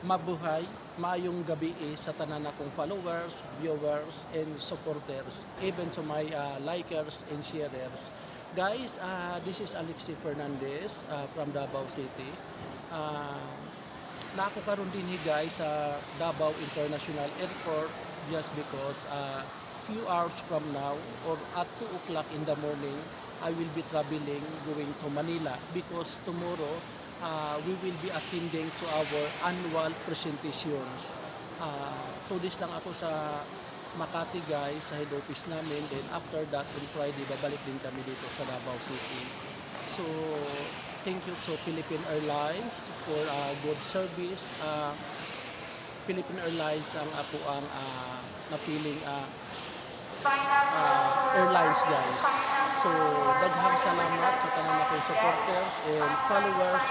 mabuhay, maayong gabi sa tanan akong followers, viewers, and supporters, even to my likers and sharers. Guys, this is Alexi Fernandez from Davao City. Uh, na ako karon din guys sa Davao International Airport just because few hours from now or at 2 o'clock in the morning I will be traveling going to Manila because tomorrow we will be attending to our annual presentations. 2 days lang ako sa Makati guys sa head office namin, then after that on Friday babalik din kami dito sa Davao City. So thank you to Philippine Airlines for good service. Philippine Airlines ang ako ang napiling airlines guys. So daghang salamat sa tanan akong supporters and followers.